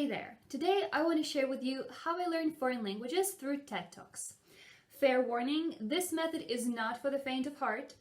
Hey there! Today I want to share with you how I learned foreign languages through TED Talks. Fair warning, this method is not for the faint of heart,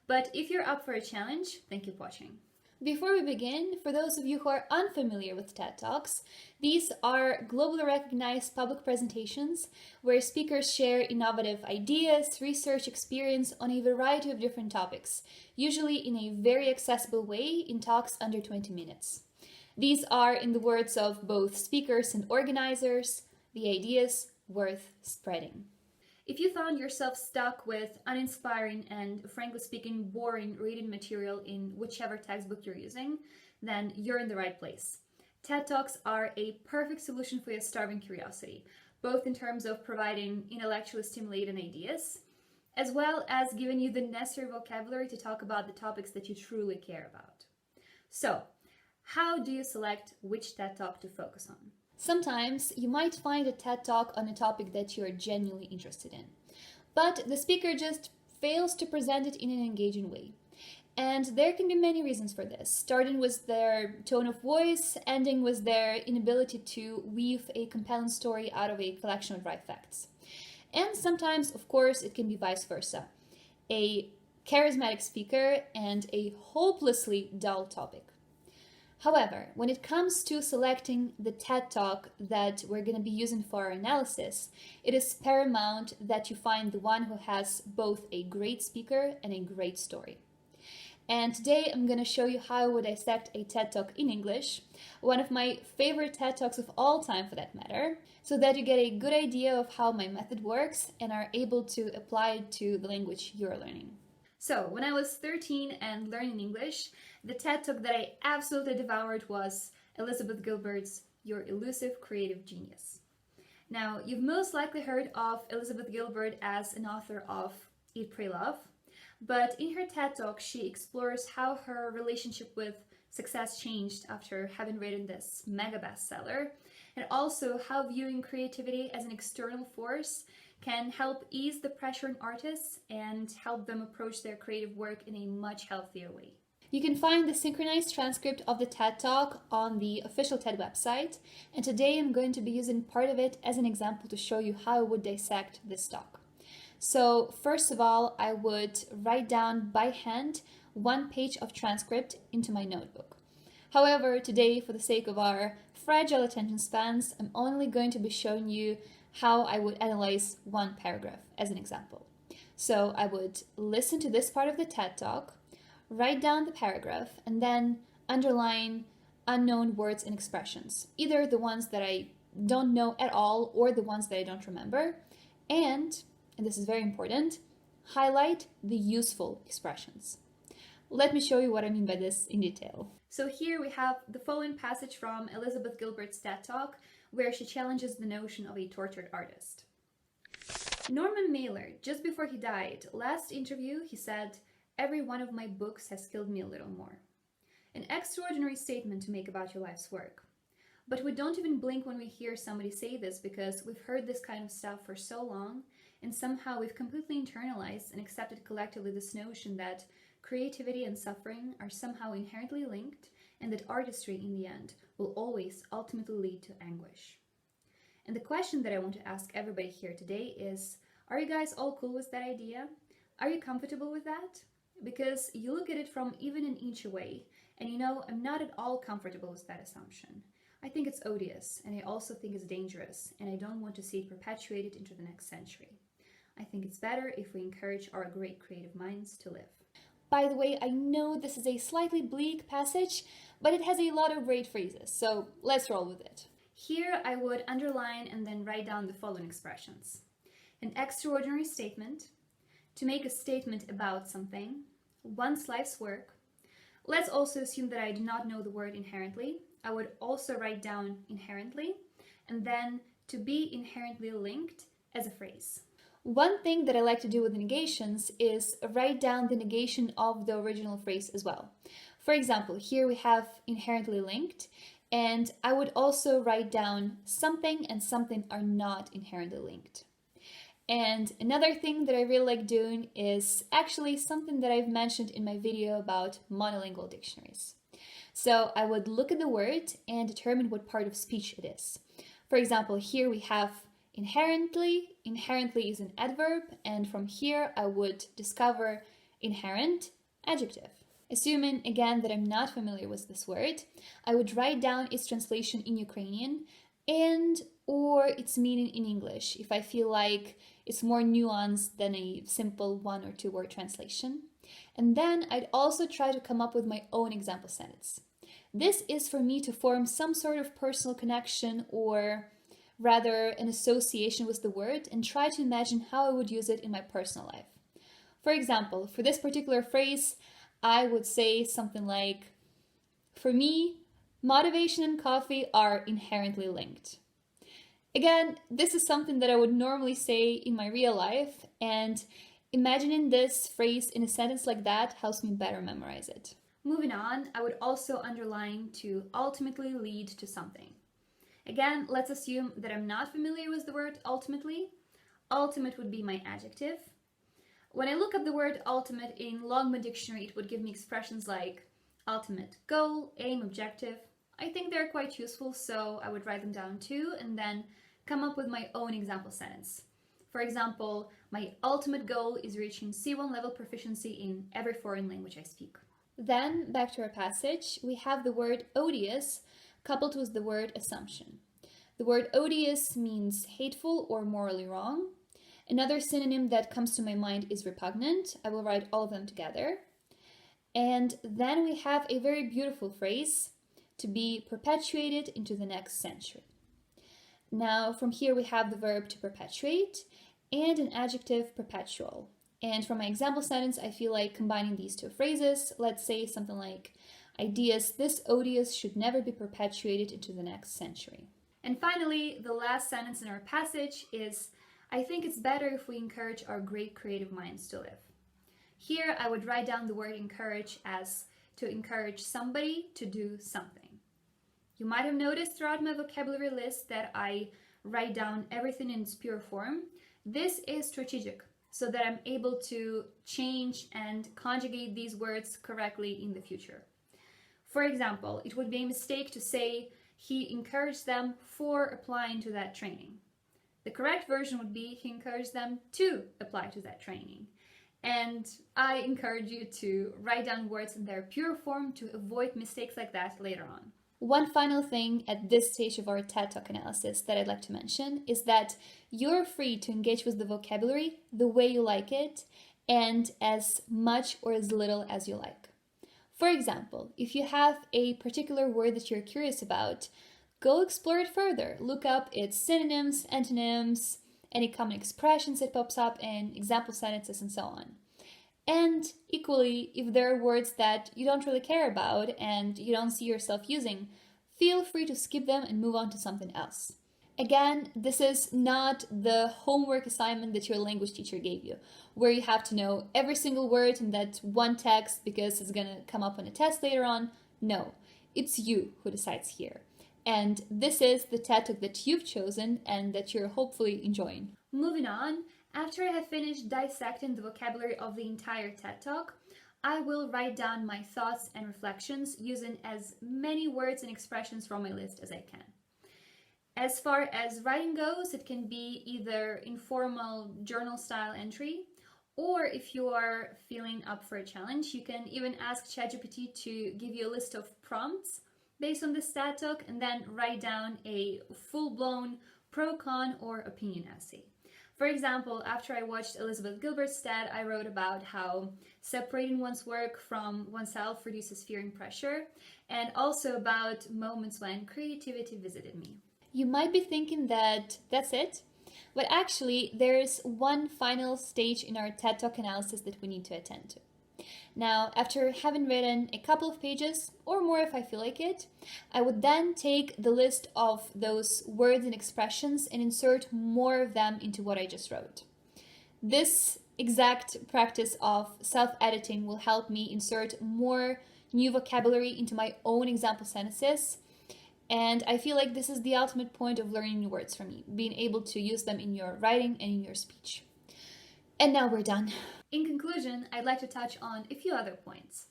but if you're up for a challenge, then keep watching. Before we begin, for those of you who are unfamiliar with TED Talks, these are globally recognized public presentations where speakers share innovative ideas, research experience on a variety of different topics, usually in a very accessible way in talks under 20 minutes. These are, in the words of both speakers and organizers, the ideas worth spreading. If you found yourself stuck with uninspiring and, frankly speaking, boring reading material in whichever textbook you're using, then you're in the right place. TED Talks are a perfect solution for your starving curiosity, both in terms of providing intellectually stimulating ideas, as well as giving you the necessary vocabulary to talk about the topics that you truly care about. So, how do you select which TED Talk to focus on? Sometimes you might find a TED Talk on a topic that you're genuinely interested in, but the speaker just fails to present it in an engaging way. And there can be many reasons for this, starting with their tone of voice, ending with their inability to weave a compelling story out of a collection of dry facts. And sometimes, of course, it can be vice versa. A charismatic speaker and a hopelessly dull topic. However, when it comes to selecting the TED Talk that we're going to be using for our analysis, it is paramount that you find the one who has both a great speaker and a great story. And today I'm going to show you how I would dissect a TED Talk in English, one of my favorite TED Talks of all time for that matter, so that you get a good idea of how my method works and are able to apply it to the language you're learning. So, when I was 13 and learning English, the TED Talk that I absolutely devoured was Elizabeth Gilbert's Your Elusive Creative Genius. Now, you've most likely heard of Elizabeth Gilbert as an author of Eat, Pray, Love, but in her TED Talk, she explores how her relationship with success changed after having written this mega bestseller, and also how viewing creativity as an external force can help ease the pressure on artists and help them approach their creative work in a much healthier way. You can find the synchronized transcript of the TED Talk on the official TED website, and today I'm going to be using part of it as an example to show you how I would dissect this talk. So first of all, I would write down by hand one page of transcript into my notebook. However, today, for the sake of our fragile attention spans, I'm only going to be showing you how I would analyze one paragraph as an example. So I would listen to this part of the TED Talk, write down the paragraph, and then underline unknown words and expressions, either the ones that I don't know at all or the ones that I don't remember, and this is very important, highlight the useful expressions. Let me show you what I mean by this in detail. So here we have the following passage from Elizabeth Gilbert's TED Talk, where she challenges the notion of a tortured artist. Norman Mailer, just before he died, last interview, he said, "Every one of my books has killed me a little more." An extraordinary statement to make about your life's work. But we don't even blink when we hear somebody say this because we've heard this kind of stuff for so long, and somehow we've completely internalized and accepted collectively this notion that creativity and suffering are somehow inherently linked, and that artistry in the end will always ultimately lead to anguish. And the question that I want to ask everybody here today is, are you guys all cool with that idea? Are you comfortable with that? Because you look at it from even an inch away, and you know I'm not at all comfortable with that assumption. I think it's odious, and I also think it's dangerous, and I don't want to see it perpetuated into the next century. I think it's better if we encourage our great creative minds to live. By the way, I know this is a slightly bleak passage, but it has a lot of great phrases, so let's roll with it. Here I would underline and then write down the following expressions. An extraordinary statement, to make a statement about something, one's life's work. Let's also assume that I do not know the word inherently. I would also write down inherently, and then to be inherently linked as a phrase. One thing that I like to do with negations is write down the negation of the original phrase as well. For example, here we have inherently linked, and I would also write down something and something are not inherently linked. And another thing that I really like doing is actually something that I've mentioned in my video about monolingual dictionaries. So I would look at the word and determine what part of speech it is. For example, here we have inherently. Inherently is an adverb, and from here I would discover inherent, adjective. Assuming again that I'm not familiar with this word, I would write down its translation in Ukrainian and or its meaning in English if I feel like it's more nuanced than a simple 1 or 2 word translation. And then I'd also try to come up with my own example sentence. This is for me to form some sort of personal connection, or rather an association with the word, and try to imagine how I would use it in my personal life. For example, for this particular phrase, I would say something like, for me, motivation and coffee are inherently linked. Again, this is something that I would normally say in my real life, and imagining this phrase in a sentence like that helps me better memorize it. Moving on, I would also underline to ultimately lead to something. Again, let's assume that I'm not familiar with the word ultimately. Ultimate would be my adjective. When I look up the word ultimate in Longman Dictionary, it would give me expressions like ultimate goal, aim, objective. I think they're quite useful, so I would write them down too, and then come up with my own example sentence. For example, my ultimate goal is reaching C1 level proficiency in every foreign language I speak. Then, back to our passage, we have the word odious coupled with the word assumption. The word odious means hateful or morally wrong. Another synonym that comes to my mind is repugnant. I will write all of them together. And then we have a very beautiful phrase, to be perpetuated into the next century. Now, from here we have the verb to perpetuate and an adjective perpetual. And for my example sentence, I feel like combining these two phrases. Let's say something like, ideas this odious should never be perpetuated into the next century. And finally, the last sentence in our passage is, I think it's better if we encourage our great creative minds to live. Here, I would write down the word encourage as to encourage somebody to do something. You might have noticed throughout my vocabulary list that I write down everything in its pure form. This is strategic, so that I'm able to change and conjugate these words correctly in the future. For example, it would be a mistake to say he encouraged them for applying to that training. The correct version would be he encouraged them to apply to that training. And I encourage you to write down words in their pure form to avoid mistakes like that later on. One final thing at this stage of our TED Talk analysis that I'd like to mention is that you're free to engage with the vocabulary the way you like it and as much or as little as you like. For example, if you have a particular word that you're curious about, go explore it further. Look up its synonyms, antonyms, any common expressions that pops up in example sentences and so on. And equally, if there are words that you don't really care about and you don't see yourself using, feel free to skip them and move on to something else. Again, this is not the homework assignment that your language teacher gave you, where you have to know every single word in that one text because it's going to come up on a test later on. No, it's you who decides here. And this is the TED Talk that you've chosen and that you're hopefully enjoying. Moving on, after I have finished dissecting the vocabulary of the entire TED Talk, I will write down my thoughts and reflections using as many words and expressions from my list as I can. As far as writing goes, it can be either informal journal-style entry, or if you are feeling up for a challenge, you can even ask ChatGPT to give you a list of prompts based on this TED Talk and then write down a full-blown pro, con, or opinion essay. For example, after I watched Elizabeth Gilbert's TED, I wrote about how separating one's work from oneself reduces fear and pressure, and also about moments when creativity visited me. You might be thinking that that's it, but actually there's one final stage in our TED Talk analysis that we need to attend to. Now, after having written a couple of pages, or more if I feel like it, I would then take the list of those words and expressions and insert more of them into what I just wrote. This exact practice of self-editing will help me insert more new vocabulary into my own example sentences, and I feel like this is the ultimate point of learning new words for me, being able to use them in your writing and in your speech. And now we're done. In conclusion, I'd like to touch on a few other points.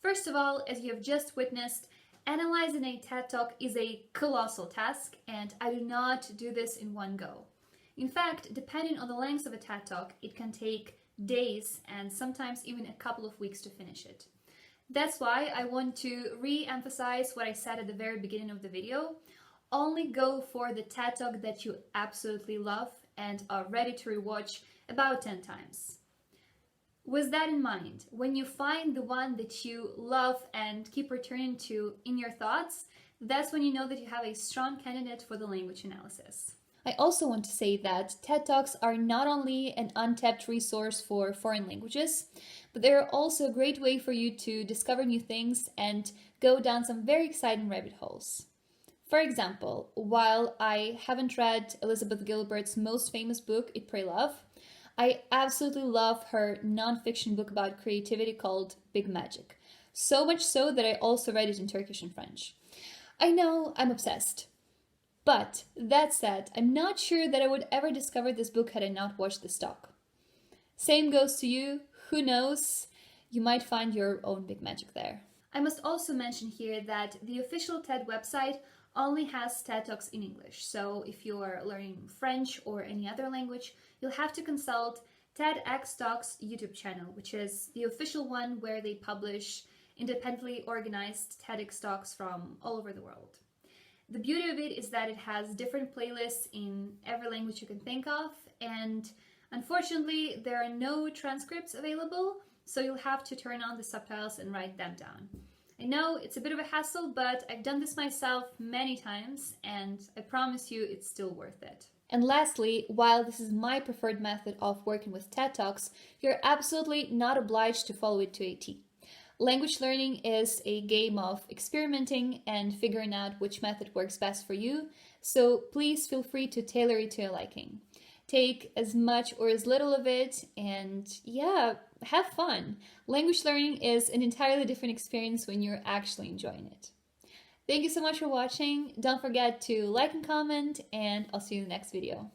First of all, as you have just witnessed, Analyzing a TED Talk is a colossal task, and I do not do this in one go. In fact, depending on the length of a TED Talk, it can take days and sometimes even a couple of weeks to finish it. That's why I want to re-emphasize what I said at the very beginning of the video. Only go for the TED Talk that you absolutely love and are ready to rewatch about 10 times. With that in mind, when you find the one that you love and keep returning to in your thoughts, that's when you know that you have a strong candidate for the language analysis. I also want to say that TED Talks are not only an untapped resource for foreign languages, but they're also a great way for you to discover new things and go down some very exciting rabbit holes. For example, while I haven't read Elizabeth Gilbert's most famous book, Eatpraylove, I absolutely love her non-fiction book about creativity called Bigmagic. So much so that I also read it in Turkish and French. I know, I'm obsessed. But that said, I'm not sure that I would ever discover this book had I not watched this talk. Same goes to you. Who knows? You might find your own big magic there. I must also mention here that the official TED website only has TED Talks in English. So if you are learning French or any other language, you'll have to consult TEDx Talks YouTube channel, which is the official one where they publish independently organized TEDx Talks from all over the world. The beauty of it is that it has different playlists in every language you can think of, and unfortunately there are no transcripts available, so you'll have to turn on the subtitles and write them down. I know it's a bit of a hassle, but I've done this myself many times, and I promise you it's still worth it. And lastly, while this is my preferred method of working with TED Talks, you're absolutely not obliged to follow it to a T. Language learning is a game of experimenting and figuring out which method works best for you, so please feel free to tailor it to your liking. Take as much or as little of it and have fun. Language learning is an entirely different experience when you're actually enjoying it. Thank you so much for watching. Don't forget to like and comment, and I'll see you in the next video.